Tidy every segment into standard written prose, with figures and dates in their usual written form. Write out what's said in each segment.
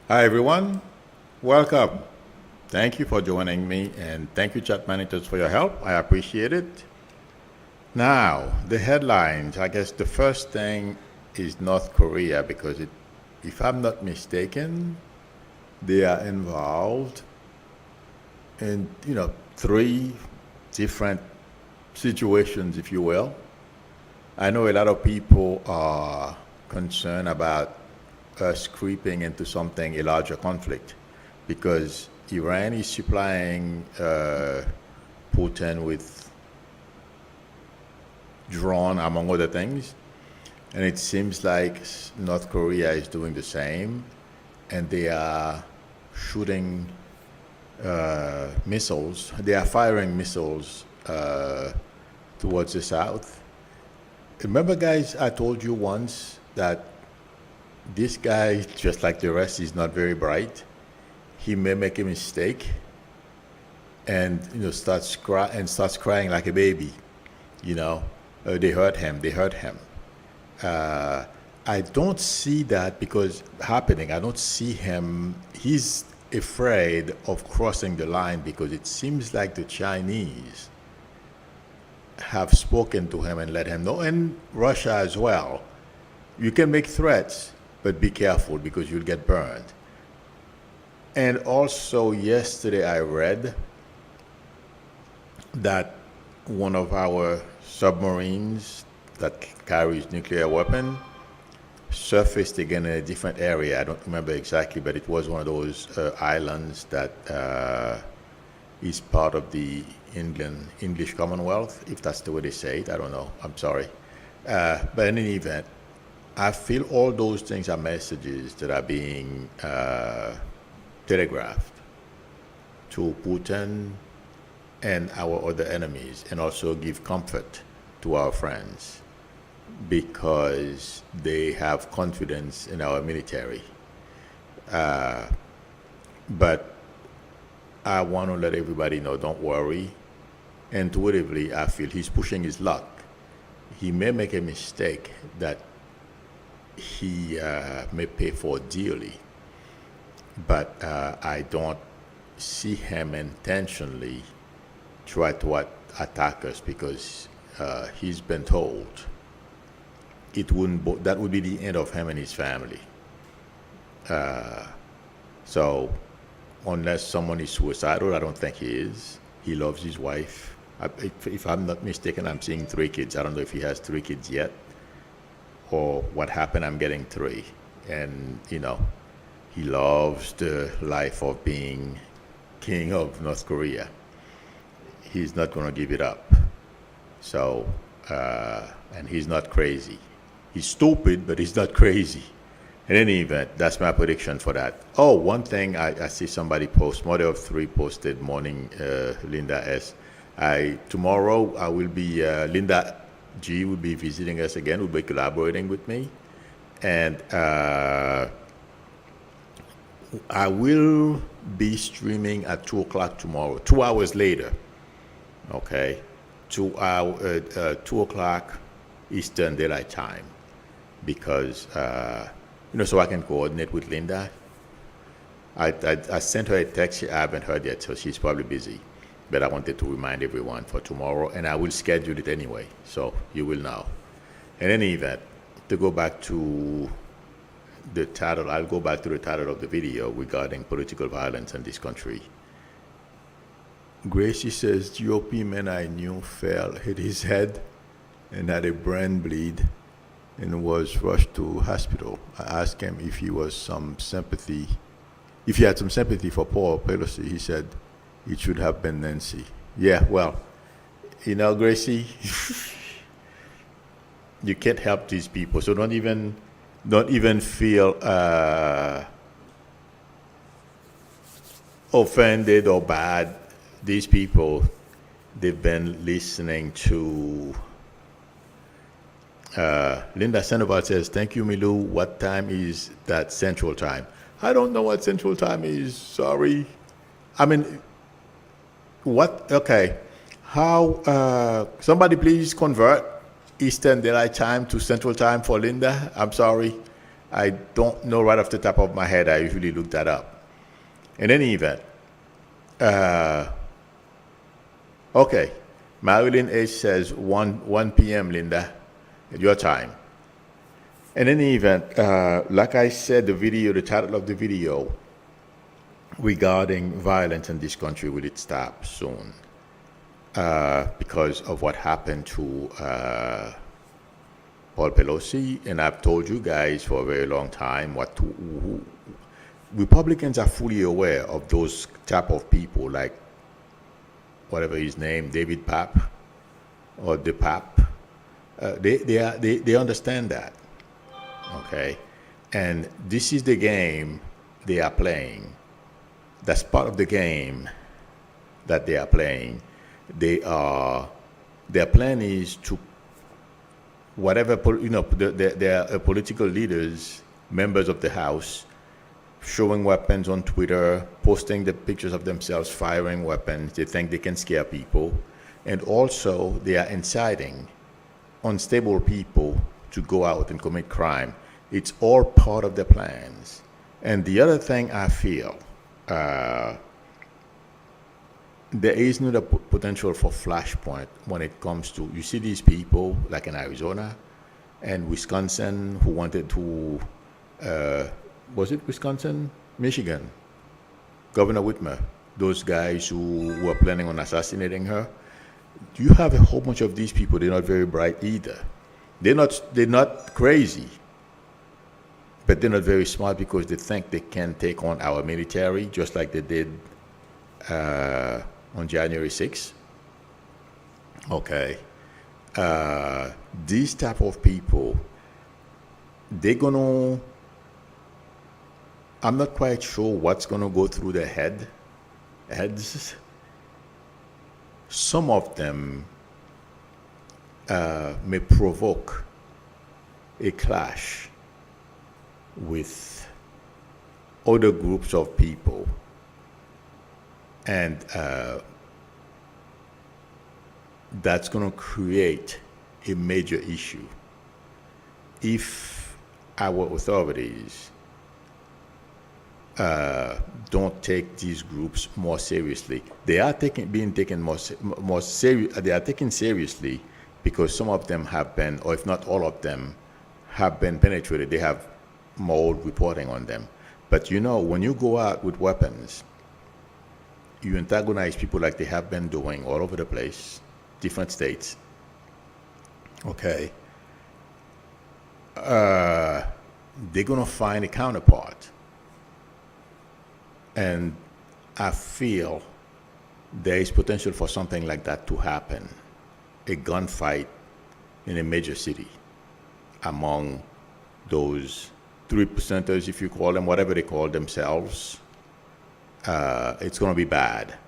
Hi everyone, welcome. Thank you for joining me and thank you chat managers for your help. I appreciate it. Now, the headlines. I guess the first thing is North Korea because if I'm not mistaken, they are involved in, three different situations, if you will. I know a lot of people are concerned about us creeping into something, a larger conflict, because Iran is supplying Putin with drone, among other things, and it seems like North Korea is doing the same, and they are shooting missiles. They are firing missiles towards the south. Remember, guys, I told you once that this guy, just like the rest, is not very bright. He may make a mistake and starts crying like a baby. They hurt him. They hurt him. I don't see that because happening. I don't see him. He's afraid of crossing the line because it seems like the Chinese have spoken to him and let him know, and Russia as well. You can make threats, but be careful because you'll get burned. And also, yesterday I read that one of our submarines that carries nuclear weapon surfaced again in a different area. I don't remember exactly, but it was one of those islands that is part of the English Commonwealth, if that's the way they say it. I don't know. I'm sorry. But in any event, I feel all those things are messages that are being telegraphed to Putin and our other enemies, and also give comfort to our friends because they have confidence in our military. But I want to let everybody know, don't worry. Intuitively, I feel he's pushing his luck. He may make a mistake that he may pay for dearly, but I don't see him intentionally try to attack us because he's been told that would be the end of him and his family. So unless someone is suicidal, I don't think he is. He loves his wife. If I'm not mistaken, I'm seeing 3 kids. I don't know if he has 3 kids yet or what happened. I'm getting 3. And, he loves the life of being king of North Korea. He's not going to give it up. So, and he's not crazy. He's stupid, but he's not crazy. In any event, that's my prediction for that. Oh, one thing I see somebody post, Mother of 3 posted, morning, Linda S. Tomorrow I will be, Linda G will be visiting us again, will be collaborating with me. And I will be streaming at 2 o'clock tomorrow, 2 hours later. Okay, 2 o'clock Eastern Daylight Time, because so I can coordinate with Linda. I sent her a text. I haven't heard yet, so she's probably busy. But I wanted to remind everyone for tomorrow, and I will schedule it anyway, so you will know. In any event, to go back to the title, I'll go back to the title of the video regarding political violence in this country. Gracie says, GOP man I knew fell, hit his head, and had a brain bleed, and was rushed to hospital. I asked him if he had some sympathy for Paul Pelosi. He said it should have been Nancy. Yeah, well, Gracie, you can't help these people, so don't even feel offended or bad. These people, they've been listening to Linda Sandoval says, thank you, Milou. What time is that Central Time? I don't know what Central Time is. Sorry. I mean, what? Okay. How? Somebody please convert Eastern Daylight Time to Central Time for Linda. I'm sorry. I don't know right off the top of my head. I usually look that up. In any event, okay, Marilyn H says 1 p.m., Linda, at your time. In any event, like I said, the title of the video regarding violence in this country will it stop soon because of what happened to Paul Pelosi, and I've told you guys for a very long time Republicans are fully aware of those type of people, like whatever his name, David Papp or the Papp. They understand that, okay, and this is the game they are playing. That's part of the game that they are playing. Their plan is to whatever their political leaders, members of the House, showing weapons on Twitter, posting the pictures of themselves firing weapons. They think they can scare people, and also they are inciting unstable people to go out and commit crime. It's all part of their plans. And the other thing I feel, there is no potential for flashpoint when it comes to, you see these people like in Arizona and Wisconsin who wanted to, was it Wisconsin? Michigan, Governor Whitmer, those guys who were planning on assassinating her. You have a whole bunch of these people, they're not very bright either. They're not crazy, but they're not very smart because they think they can take on our military just like they did on January 6th. Okay. These type of people, I'm not quite sure what's gonna go through their heads. Some of them may provoke a clash with other groups of people, and that's going to create a major issue if our authorities don't take these groups more seriously. They are being taken more serious. They are taken seriously because some of them have been, or if not all of them, have been penetrated. They have more reporting on them. But when you go out with weapons, you antagonize people like they have been doing all over the place, different states. Okay. They're gonna find a counterpart. And I feel there is potential for something like that to happen. A gunfight in a major city among those 3%ers, if you call them, whatever they call themselves. It's going to be bad.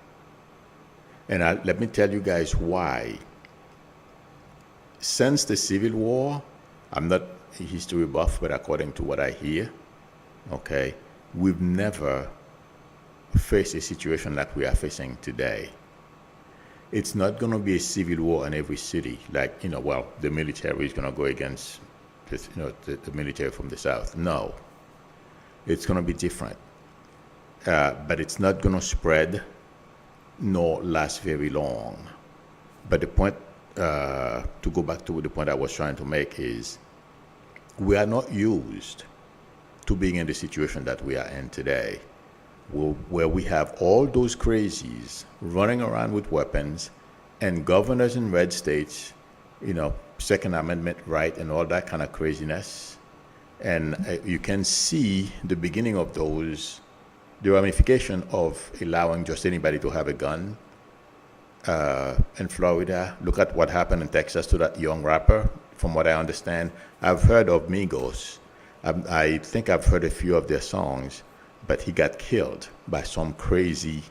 And let me tell you guys why. Since the Civil War, I'm not a history buff, but according to what I hear, okay, we've never faced a situation like we are facing today. It's not going to be a civil war in every city, like, the military is going to go against the military from the South. No. It's going to be different. But it's not going to spread nor last very long. But the point, to go back to the point I was trying to make is, we are not used to being in the situation that we are in today, where we have all those crazies running around with weapons and governors in red states, Second Amendment right and all that kind of craziness. And you can see the beginning of those, the ramification of allowing just anybody to have a gun. In Florida, look at what happened in Texas to that young rapper. From what I understand, I've heard of Migos. I think I've heard a few of their songs, but he got killed by some crazy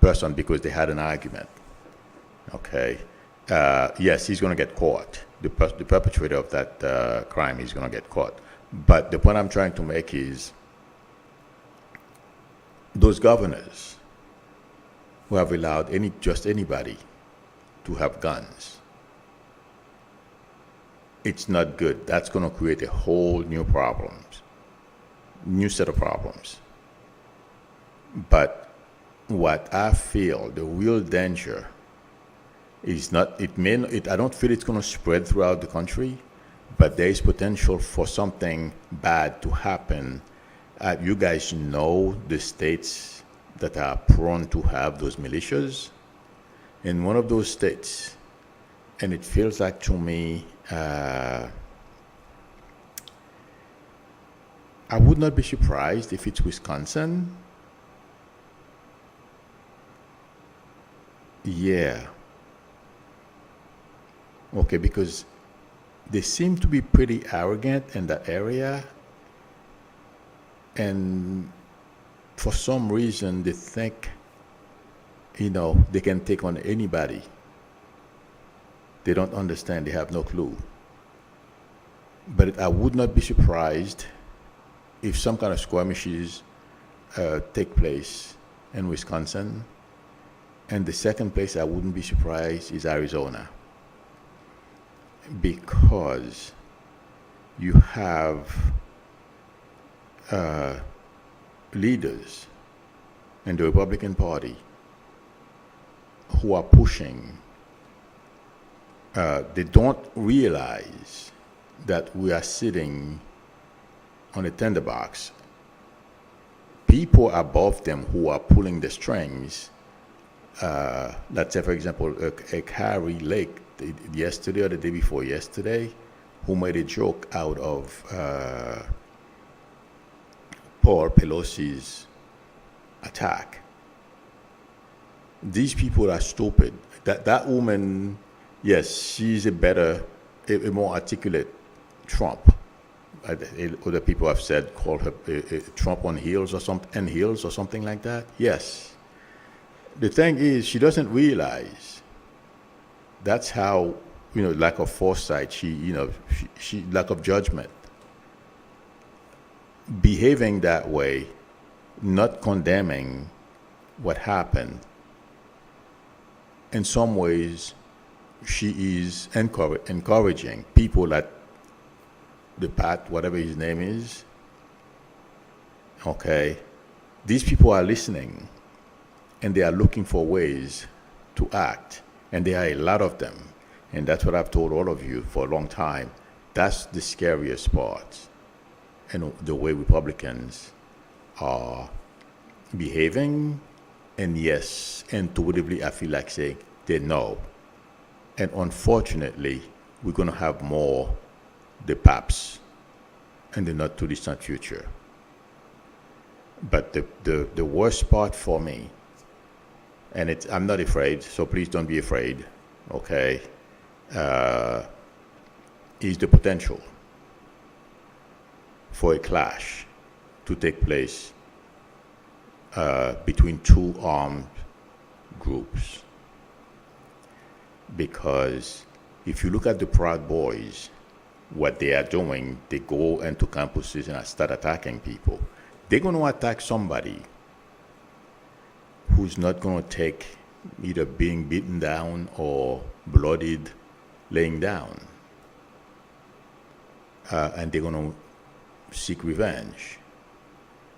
person because they had an argument. Okay. Yes, he's going to get caught. The perpetrator of that crime is going to get caught. But the point I'm trying to make is, those governors who have allowed just anybody to have guns, it's not good. That's going to create a whole new problems. new set of problems. But what I feel the real danger is not, I don't feel it's going to spread throughout the country, but there is potential for something bad to happen. You guys know the states that are prone to have those militias. In one of those states, and it feels like to me, I would not be surprised if it's Wisconsin. Yeah. Okay, because they seem to be pretty arrogant in that area, and for some reason they think, they can take on anybody. They don't understand, they have no clue. But I would not be surprised if some kind of skirmishes take place in Wisconsin. And the second place I wouldn't be surprised is Arizona. Because you have leaders in the Republican Party who are pushing. They don't realize that we are sitting on a tinderbox. People above them who are pulling the strings, let's say, for example, a Carrie Lake yesterday or the day before yesterday, who made a joke out of Paul Pelosi's attack. These people are stupid. That woman, yes, she's a more articulate Trump. Other people have said, call her Trump on heels or something like that. Yes. The thing is, she doesn't realize that's how, lack of foresight, she lack of judgment. Behaving that way, not condemning what happened. In some ways, she is encouraging people like the Pat, whatever his name is. Okay, these people are listening, and they are looking for ways to act, and there are a lot of them, and that's what I've told all of you for a long time. That's the scariest part, and the way Republicans are behaving. And yes, intuitively, I feel like saying they know. And unfortunately, we're going to have more the paps in the not too distant future. But the worst part for me, and I'm not afraid, so please don't be afraid, okay, is the potential for a clash to take place between two armed groups. Because if you look at the Proud Boys, what they are doing, they go into campuses and start attacking people. They're going to attack somebody who's not going to take either being beaten down or bloodied laying down. And they're going to seek revenge.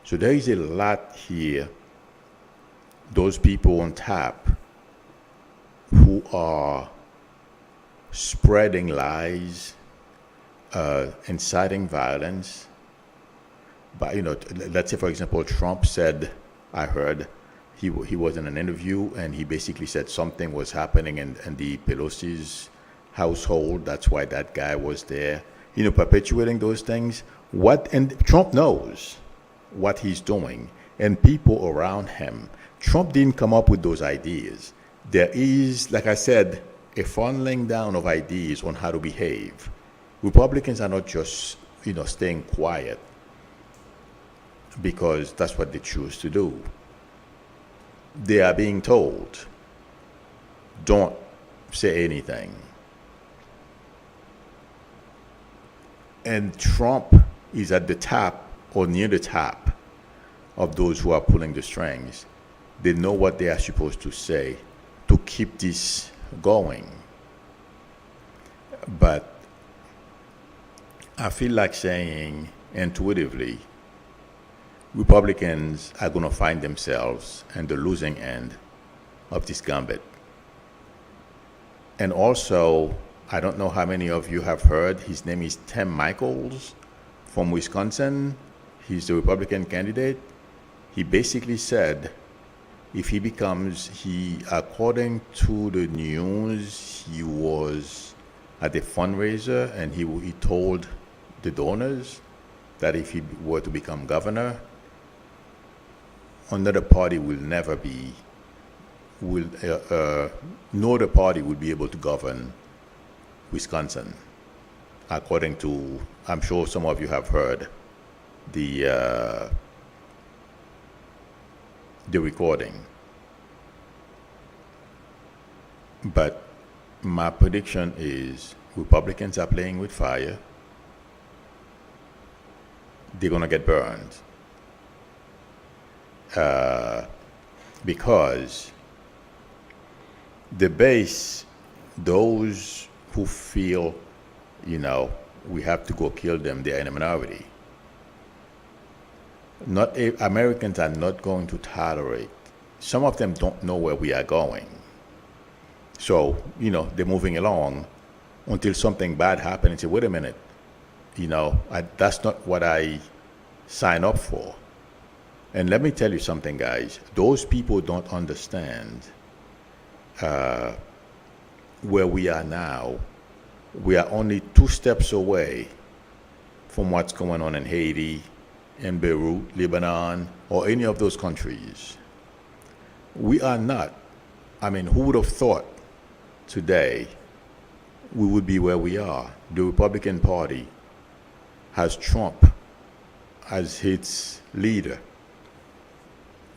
So there is a lot here. Those people on top who are spreading lies, inciting violence. But, let's say, for example, Trump said, I heard, he was in an interview, and he basically said something was happening in the Pelosi's household. That's why that guy was there, perpetuating those things. And Trump knows what he's doing, and people around him. Trump didn't come up with those ideas. There is, like I said, a funneling down of ideas on how to behave. Republicans are not just, staying quiet because that's what they choose to do. They are being told, don't say anything. And Trump is at the top or near the top of those who are pulling the strings. They know what they are supposed to say to keep this going. But I feel like saying intuitively, Republicans are going to find themselves in the losing end of this gambit. And also, I don't know how many of you have heard, his name is Tim Michaels from Wisconsin. He's the Republican candidate. He basically said if he becomes, according to the news, he was at a fundraiser and he told the donors that if he were to become governor, another party will never be, no other party will be able to govern Wisconsin. According to, I'm sure some of you have heard the recording. But my prediction is Republicans are playing with fire. They're going to get burned. Because the base, those who feel, we have to go kill them, they're in a minority. Americans are not going to tolerate. Some of them don't know where we are going. So, they're moving along until something bad happens and say, wait a minute, that's not what I signed up for. And let me tell you something, guys. Those people don't understand where we are now. We are only 2 steps away from what's going on in Haiti, in Beirut, Lebanon, or any of those countries. We are not. Who would have thought today we would be where we are? The Republican Party has Trump as its leader,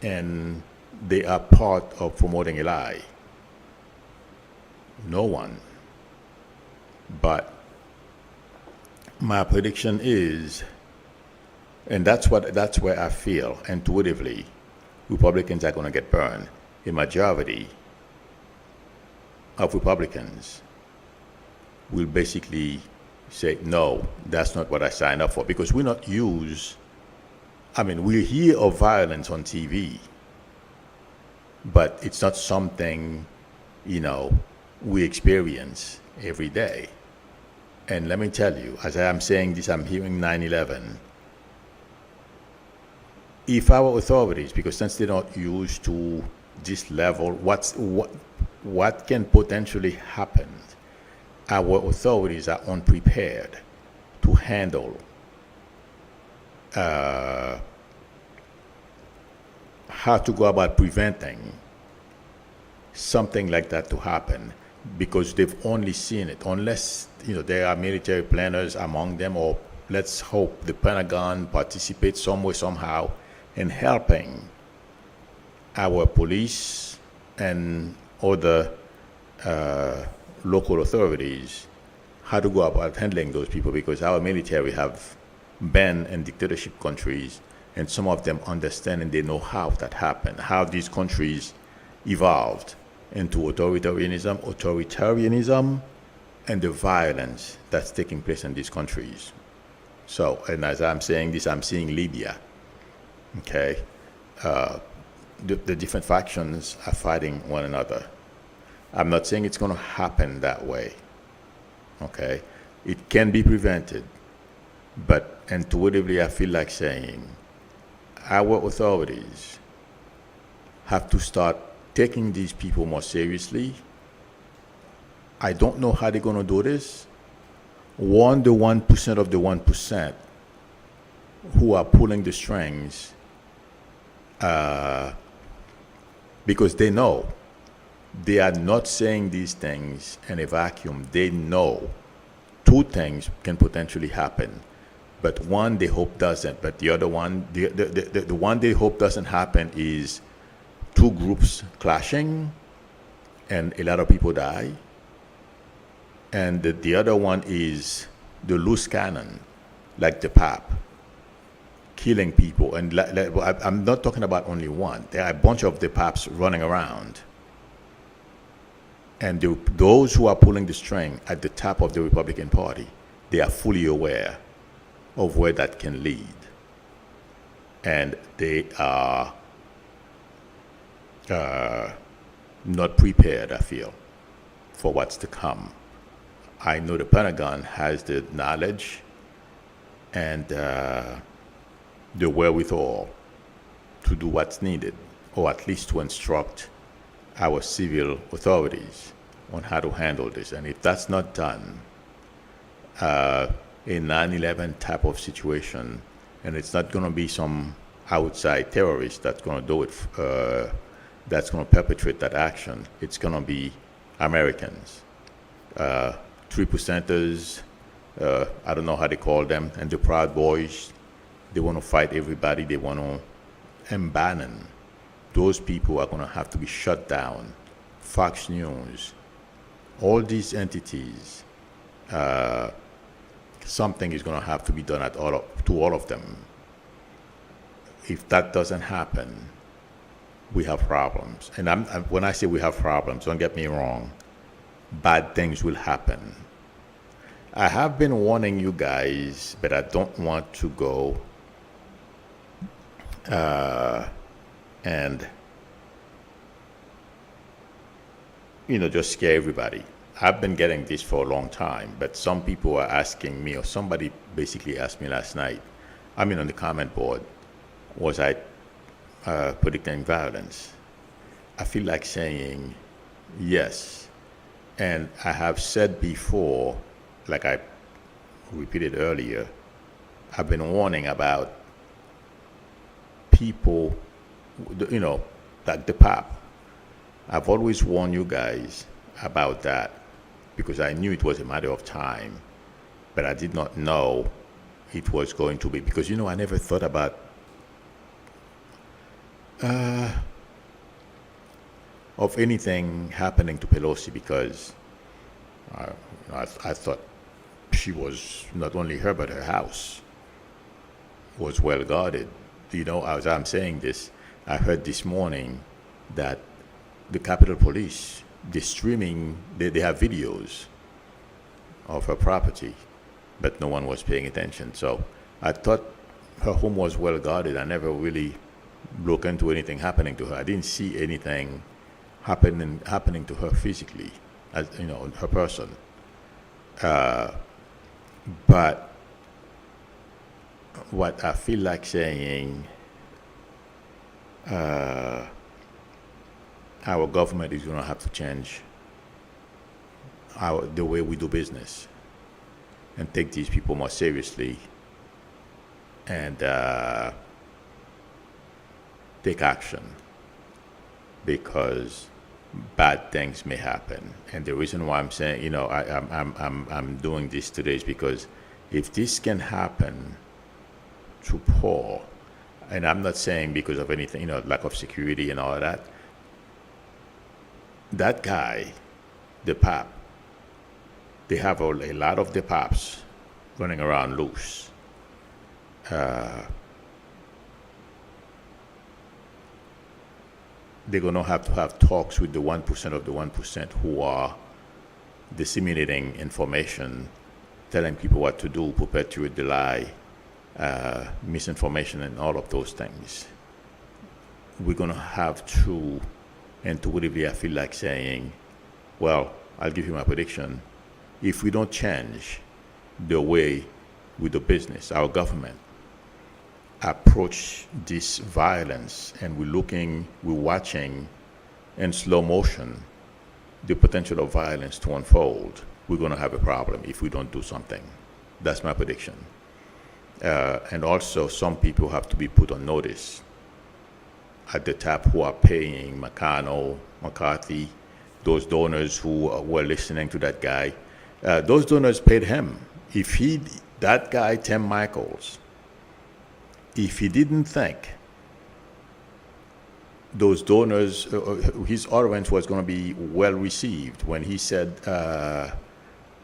and they are part of promoting a lie. No one. But my prediction is, and that's where I feel intuitively, Republicans are going to get burned. A majority of Republicans will basically say, no, that's not what I signed up for, because we're not used. We hear of violence on TV, but it's not something, we experience every day. And let me tell you, as I am saying this, I'm hearing 9/11. If our authorities, because since they're not used to this level, what can potentially happen? Our authorities are unprepared to handle how to go about preventing something like that to happen, because they've only seen it, unless there are military planners among them, or let's hope the Pentagon participates some way, somehow, in helping our police and other local authorities how to go about handling those people, because our military have been in dictatorship countries, and some of them understand and they know how that happened, how these countries evolved into authoritarianism, and the violence that's taking place in these countries. So, and as I'm saying this, I'm seeing Libya. Okay, the different factions are fighting one another. I'm not saying it's going to happen that way. Okay, it can be prevented, but intuitively I feel like saying our authorities have to start taking these people more seriously. I don't know how they're going to do this. The 1% of the 1% who are pulling the strings, because they know they are not saying these things in a vacuum. They know 2 things can potentially happen, but one they hope doesn't. But the other one, the one they hope doesn't happen is 2 groups clashing and a lot of people die. And the other one is the loose cannon, like the Pope, killing people. And I'm not talking about only one. There are a bunch of the Popes running around. And those who are pulling the string at the top of the Republican Party, they are fully aware of where that can lead. and they are not prepared, I feel, for what's to come. I know the Pentagon has the knowledge and the wherewithal to do what's needed, or at least to instruct our civil authorities on how to handle this. And if that's not done, a 9/11 type of situation, and it's not going to be some outside terrorist that's going to do it, that's going to perpetrate that action. It's going to be Americans, 3%ers, I don't know how they call them, and the Proud Boys. They want to fight everybody. They want to unban. Those people are going to have to be shut down. Fox News, all these entities, something is going to have to be done to all of them. If that doesn't happen, we have problems. And when I say we have problems, don't get me wrong, bad things will happen. I have been warning you guys, but I don't want to go and just scare everybody. I've been getting this for a long time, but some people are asking me, or somebody basically asked me last night, on the comment board, was I predicting violence? I feel like saying yes. And I have said before, like I repeated earlier, I've been warning about people, like the Pop. I've always warned you guys about that because I knew it was a matter of time, but I did not know it was going to be, because I never thought about of anything happening to Pelosi, because I thought she was, not only her, but her house was well guarded. As I'm saying this, I heard this morning that the Capitol Police, they have videos of her property, but no one was paying attention. So I thought her home was well guarded. I never really looked into anything happening to her. I didn't see anything happening to her physically, as her person. But what I feel like saying, our government is going to have to change the way we do business and take these people more seriously and take action, because bad things may happen. And the reason why I'm saying, I'm doing this today is because if this can happen to Paul, and I'm not saying because of anything, lack of security and all of that, that guy, the Pop, they have a lot of the Pops running around loose. They're going to have talks with the 1% of the 1% who are disseminating information, telling people what to do, perpetuate the lie, misinformation, and all of those things. We're going to have to, intuitively, I feel like saying, well, I'll give you my prediction. If we don't change the way we do business, our government approach this violence, and we're watching in slow motion the potential of violence to unfold, we're going to have a problem if we don't do something. That's my prediction. And also, some people have to be put on notice at the top who are paying McConnell, McCarthy, those donors who were listening to that guy. Those donors paid him. That guy, Tim Michaels, if he didn't think those donors, his utterance was going to be well received when he said,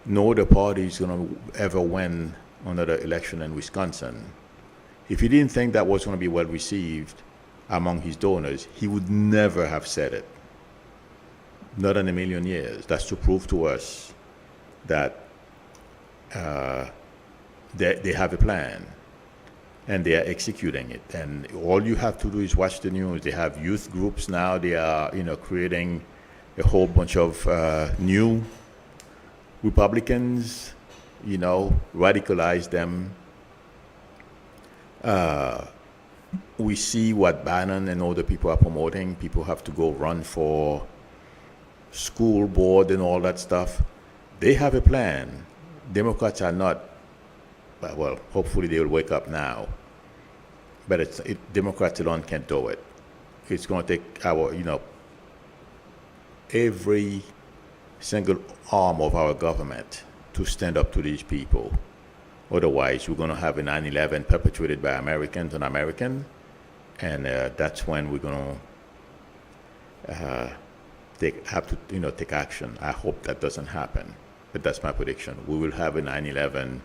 no other party is going to ever win another election in Wisconsin. If he didn't think that was going to be well received among his donors, he would never have said it. Not in a million years. That's to prove to us that they have a plan. and they are executing it. And all you have to do is watch the news. They have youth groups now. They are, creating a whole bunch of new Republicans, radicalize them. We see what Bannon and other people are promoting. People have to go run for school board and all that stuff. They have a plan. Democrats are not, well, hopefully they will wake up now. But Democrats alone can't do it. It's going to take every single arm of our government to stand up to these people. Otherwise, we're going to have a 9/11 perpetrated by Americans on Americans, and that's when we're going to have to take action. I hope that doesn't happen, but that's my prediction. We will have a 9/11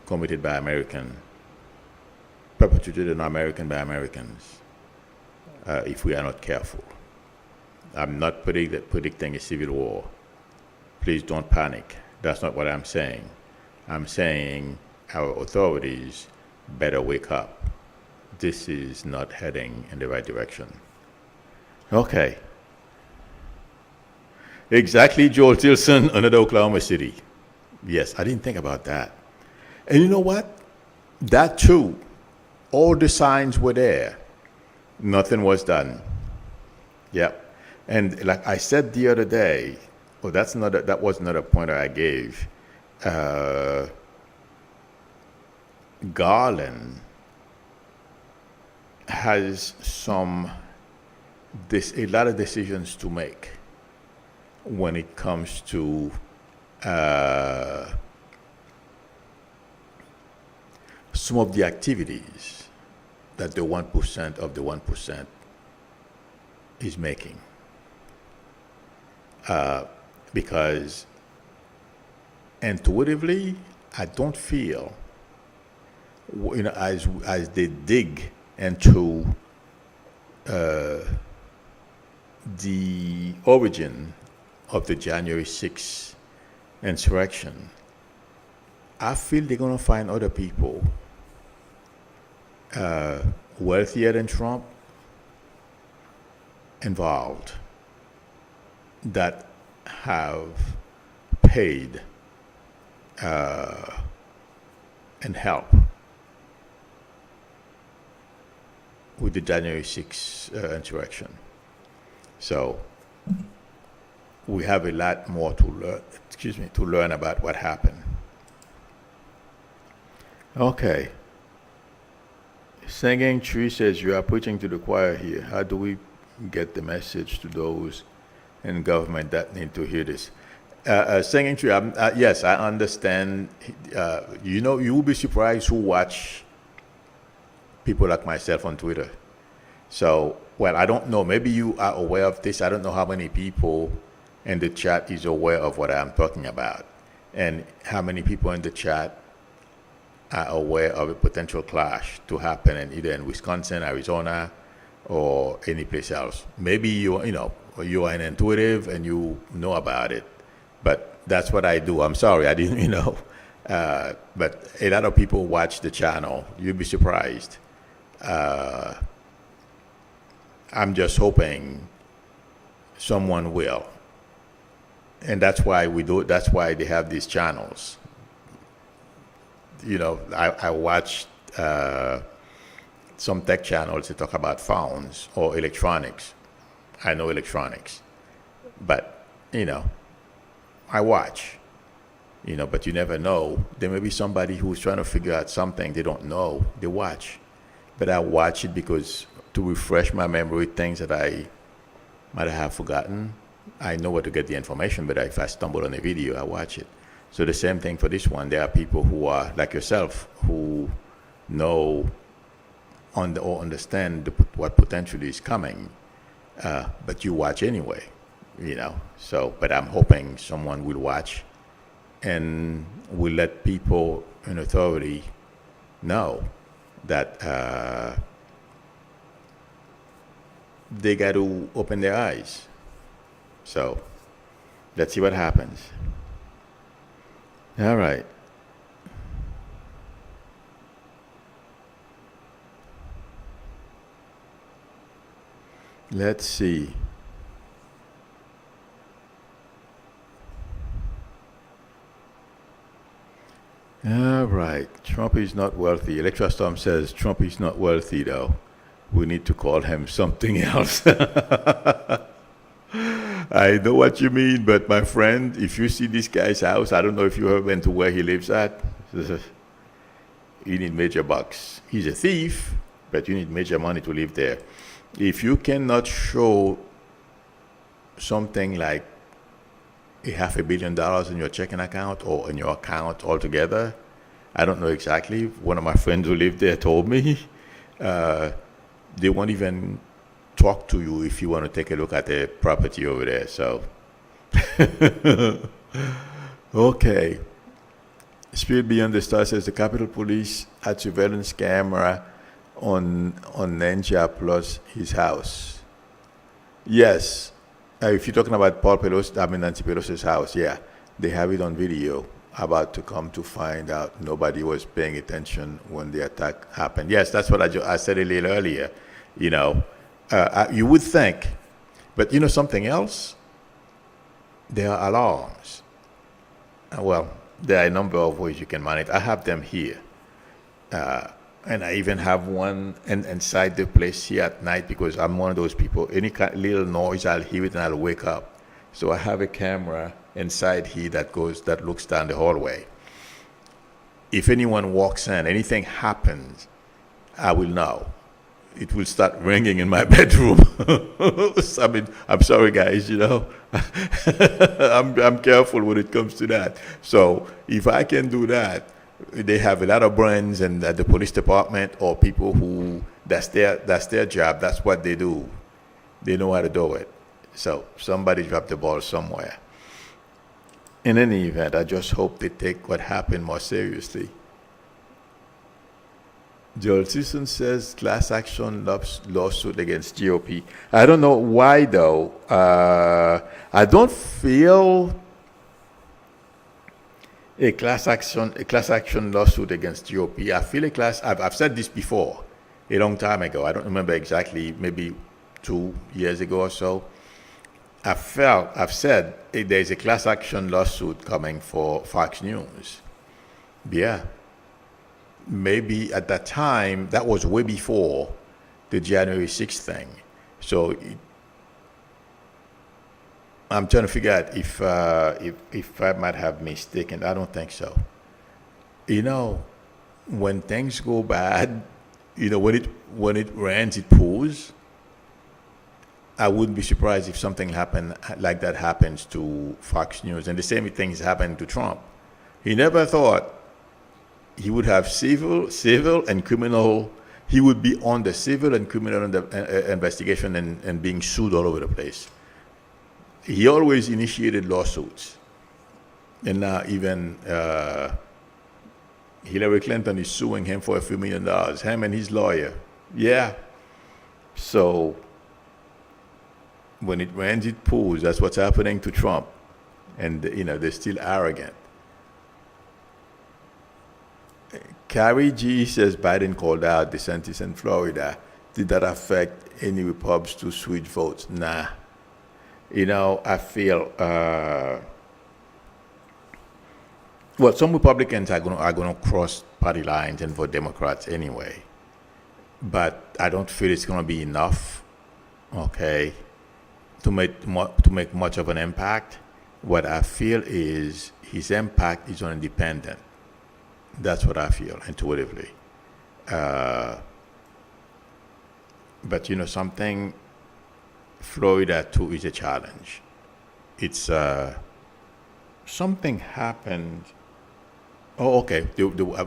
committed by Americans, perpetrated on American by Americans, if we are not careful. I'm not predicting a civil war. Please don't panic. That's not what I'm saying. I'm saying our authorities better wake up. This is not heading in the right direction. Okay. Exactly, Joel Tilson, another Oklahoma City. Yes, I didn't think about that. And you know what? That too, all the signs were there. Nothing was done. Yep. And like I said the other day, that was another pointer I gave. Garland has a lot of decisions to make when it comes to some of the activities that the 1% of the 1% is making. Because intuitively, I don't feel, as they dig into the origin of the January 6th insurrection, I feel they're going to find other people wealthier than Trump involved that have paid and help with the January 6th insurrection. So we have a lot more to learn about what happened. Okay. Singing Tree says, you are preaching to the choir here. How do we get the message to those in government that need to hear this? Singing Tree, yes, I understand. You will be surprised who watch people like myself on Twitter. So, well, I don't know. Maybe you are aware of this. I don't know how many people in the chat is aware of what I'm talking about, and how many people in the chat are aware of a potential clash to happen either in Wisconsin, Arizona, or any place else. Maybe you are an intuitive and you know about it, but that's what I do. I'm sorry, I didn't, but a lot of people watch the channel. You'd be surprised. I'm just hoping someone will. And that's why we do it. That's why they have these channels. I watched some tech channels that talk about phones or electronics. I know electronics, but I watch. But you never know. There may be somebody who's trying to figure out something they don't know. They watch, but I watch it because to refresh my memory, things that I might have forgotten. I know where to get the information, but if I stumble on a video, I watch it. So the same thing for this one. There are people who are like yourself who know or understand what potentially is coming, but you watch anyway, So, but I'm hoping someone will watch and will let people in authority know that they got to open their eyes. So let's see what happens. All right. Let's see. All right. Trump is not wealthy. Electoral Storm says Trump is not wealthy, though. We need to call him something else. I know what you mean, but my friend, if you see this guy's house, I don't know if you ever been to where he lives at. You need major bucks. He's a thief, but you need major money to live there. If you cannot show something like $500 million in your checking account or in your account altogether, I don't know exactly. One of my friends who lived there told me they won't even talk to you if you want to take a look at the property over there. So, okay. Spirit Beyond the Star says the Capitol Police had surveillance camera on Ninja plus his house. Yes. If you're talking about Nancy Pelosi's house, yeah, they have it on video. About to come to find out nobody was paying attention when the attack happened. Yes, that's what I said a little earlier. You would think, but something else? There are alarms. Well, there are a number of ways you can manage. I have them here. And I even have one inside the place here at night because I'm one of those people. Any little noise, I'll hear it and I'll wake up. So I have a camera inside here that looks down the hallway. If anyone walks in, anything happens, I will know. It will start ringing in my bedroom. I mean, I'm sorry, guys. I'm careful when it comes to that. So if I can do that, they have a lot of brains and at the police department or people who that's their job. That's what they do. They know how to do it. So somebody dropped the ball somewhere. In any event, I just hope they take what happened more seriously. Joel Simpson says class action lawsuit against GOP. I don't know why though. I don't feel a class action lawsuit against GOP. I feel I've said this before a long time ago. I don't remember exactly, maybe 2 years ago or so. I've said there's a class action lawsuit coming for Fox News. Yeah. Maybe at that time, that was way before the January 6th thing. So I'm trying to figure out if I might have mistaken. I don't think so. When things go bad, when it rains, it pours. I wouldn't be surprised if something like that happens to Fox News. And the same things happened to Trump. He never thought he would have civil and criminal. He would be on the civil and criminal investigation and being sued all over the place. He always initiated lawsuits. And now even Hillary Clinton is suing him for a few $1 million, him and his lawyer. Yeah. So when it rains, it pours. That's what's happening to Trump. And, they're still arrogant. Carrie G says Biden called out DeSantis in Florida. Did that affect any Republicans to switch votes? Nah. I feel, some Republicans are going to cross party lines and vote Democrats anyway. But I don't feel it's going to be enough, okay, to make much of an impact. What I feel is his impact is on independent. That's what I feel intuitively. But something, Florida too is a challenge. It's something happened. Oh, okay.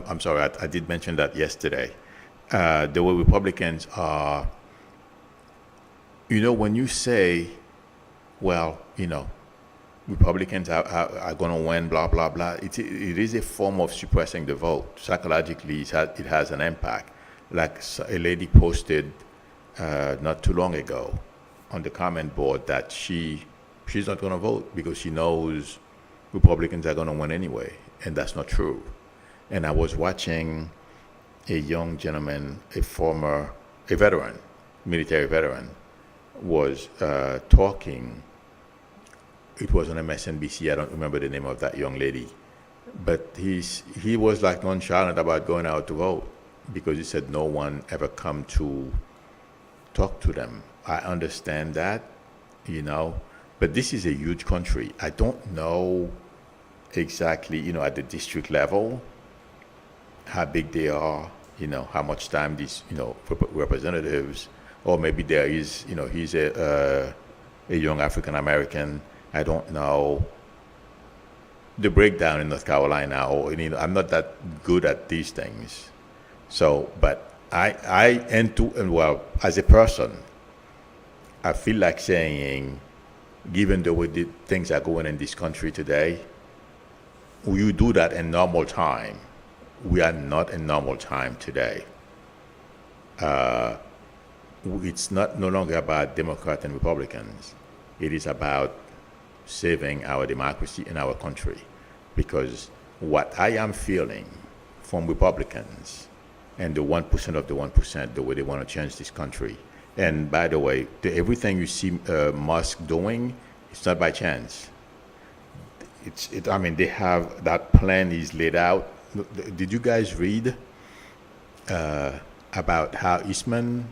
I'm sorry. I did mention that yesterday. The way Republicans are. When you say, Republicans are going to win, blah, blah, blah. It is a form of suppressing the vote. Psychologically, it has an impact. Like a lady posted not too long ago on the comment board that she's not going to vote because she knows Republicans are going to win anyway, and that's not true. And I was watching a young gentleman, a veteran, military veteran, was talking. It was on MSNBC. I don't remember the name of that young lady, but he was like nonchalant about going out to vote because he said no one ever come to talk to them. I understand that, but this is a huge country. I don't know exactly, at the district level, how big they are, how much time these, representatives, or maybe there is, he's a young African American. I don't know the breakdown in North Carolina, or I'm not that good at these things. So, but well, as a person, I feel like saying, given the way things are going in this country today, you do that in normal time. We are not in normal time today. It's no longer about Democrats and Republicans. It is about saving our democracy in our country. Because what I am feeling from Republicans and the 1% of the 1%, the way they want to change this country. And by the way, everything you see Musk doing, it's not by chance. They have that plan is laid out. Did you guys read about how Eastman?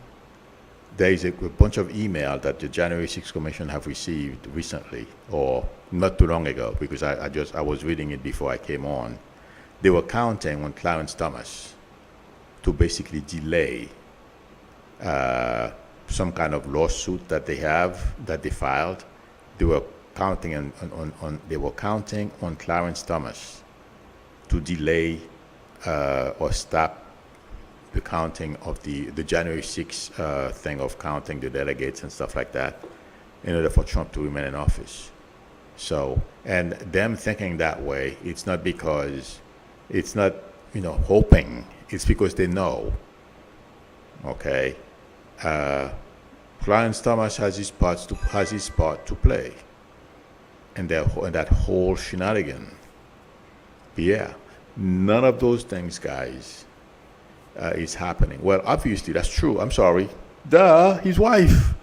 There is a bunch of email that the January 6th Commission have received recently, or not too long ago, because I was reading it before I came on. They were counting on Clarence Thomas to basically delay some kind of lawsuit that they filed. They were counting on Clarence Thomas to delay or stop the counting of the January 6th thing of counting the delegates and stuff like that in order for Trump to remain in office. So, and them thinking that way, it's not hoping, it's because they know, okay, Clarence Thomas has his part to play in that whole shenanigan. But yeah, none of those things, guys, is happening. Well, obviously that's true. I'm sorry. Duh, his wife.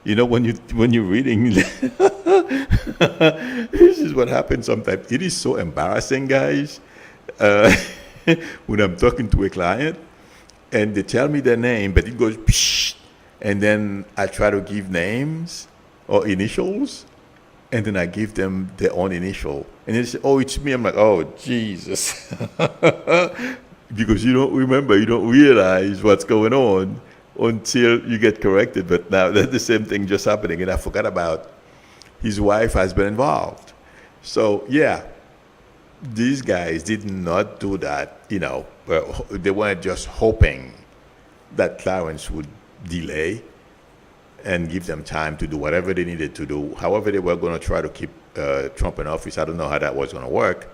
When you're reading, this is what happens sometimes. It is so embarrassing, guys. When I'm talking to a client and they tell me their name, but it goes psh, and then I try to give names or initials, and then I give them their own initial, and they say, "Oh, it's me." I'm like, "Oh, Jesus." Because you don't remember, you don't realize what's going on until you get corrected. But now that's the same thing just happening, and I forgot about his wife has been involved. So yeah, these guys did not do that. They weren't just hoping that Clarence would delay and give them time to do whatever they needed to do. However, they were going to try to keep Trump in office. I don't know how that was going to work.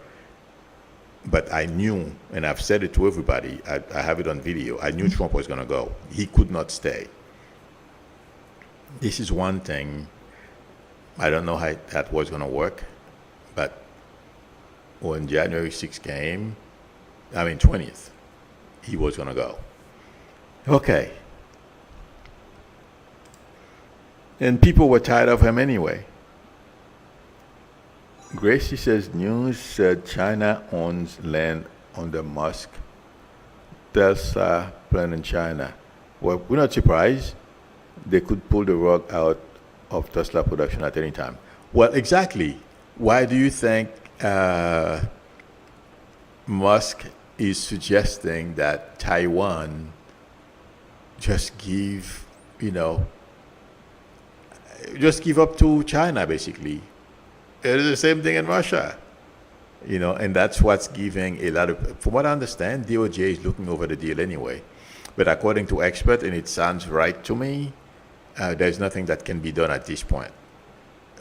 But I knew, and I've said it to everybody, I have it on video, I knew Trump was going to go. He could not stay. This is one thing, I don't know how that was going to work, but when January 6th came, 20th, he was going to go. Okay. And people were tired of him anyway. Gracie says news said China owns land under Musk. Tesla plant in China. Well, we're not surprised. They could pull the rug out of Tesla production at any time. Well, exactly. Why do you think Musk is suggesting that Taiwan just give up to China, basically? It is the same thing in Russia, and that's what's giving a lot of, from what I understand, DOJ is looking over the deal anyway. But according to experts, and it sounds right to me, there's nothing that can be done at this point.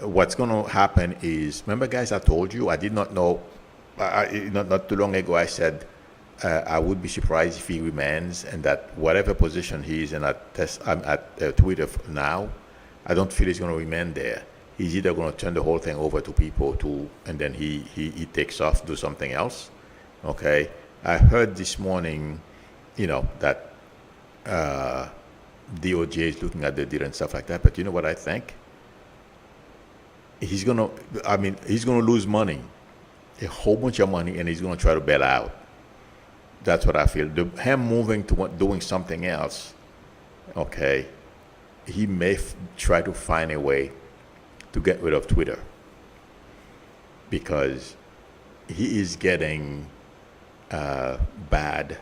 What's going to happen is, remember guys, I told you, I did not know, not too long ago I said, I would be surprised if he remains, and that whatever position he is in at Twitter now, I don't feel he's going to remain there. He's either going to turn the whole thing over to people and then he takes off, do something else. Okay. I heard this morning, that DOJ is looking at the deal and stuff like that. But you know what I think? He's gonna, he's gonna lose money, a whole bunch of money, and he's gonna try to bail out. That's what I feel. Him moving to doing something else, okay, he may try to find a way to get rid of Twitter because he is getting bad.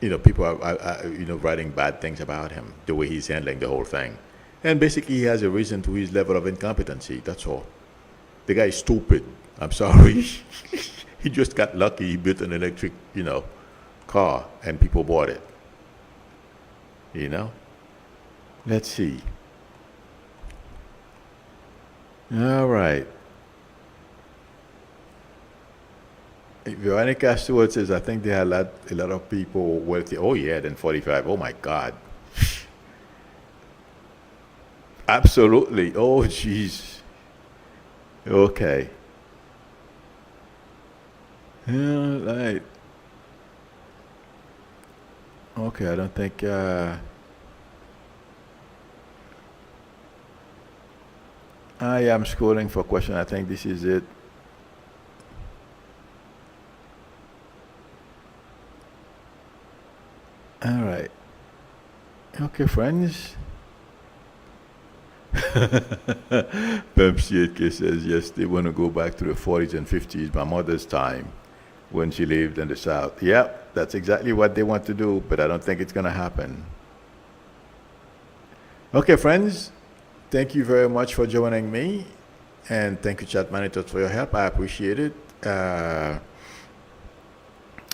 People are writing bad things about him, the way he's handling the whole thing. And basically, he has a reason to his level of incompetency. That's all. The guy is stupid. I'm sorry. He just got lucky. He built an electric, car, and people bought it. Let's see. All right. Veronica Stewart says, I think there are a lot of people wealthy. Oh, yeah, then 45. Oh, my God. Absolutely. Oh, jeez. Okay. All right. Okay, I don't think... I am scrolling for question. I think this is it. All right. Okay, friends. Pepsi 8K says, yes, they want to go back to the 40s and 50s, my mother's time, when she lived in the South. Yep, that's exactly what they want to do, but I don't think it's going to happen. Okay, friends, thank you very much for joining me, and thank you, Chat Managers, for your help. I appreciate it.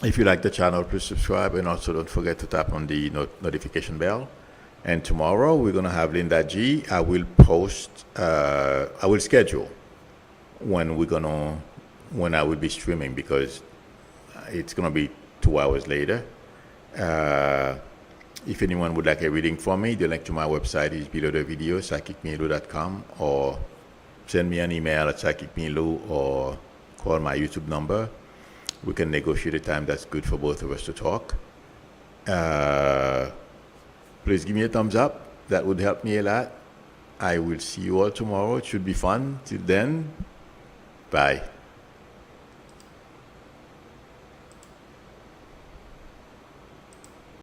If you like the channel, please subscribe, and also don't forget to tap on the notification bell. And tomorrow we're gonna have Linda G. I will schedule when I will be streaming, because it's gonna be 2 hours later. If anyone would like a reading from me, the link to my website is below the video, psychicmielu.com, or send me an email at psychicmielu, or call my YouTube number. We can negotiate a time that's good for both of us to talk. Please give me a thumbs up. That would help me a lot. I will see you all tomorrow. It should be fun. Till then, bye.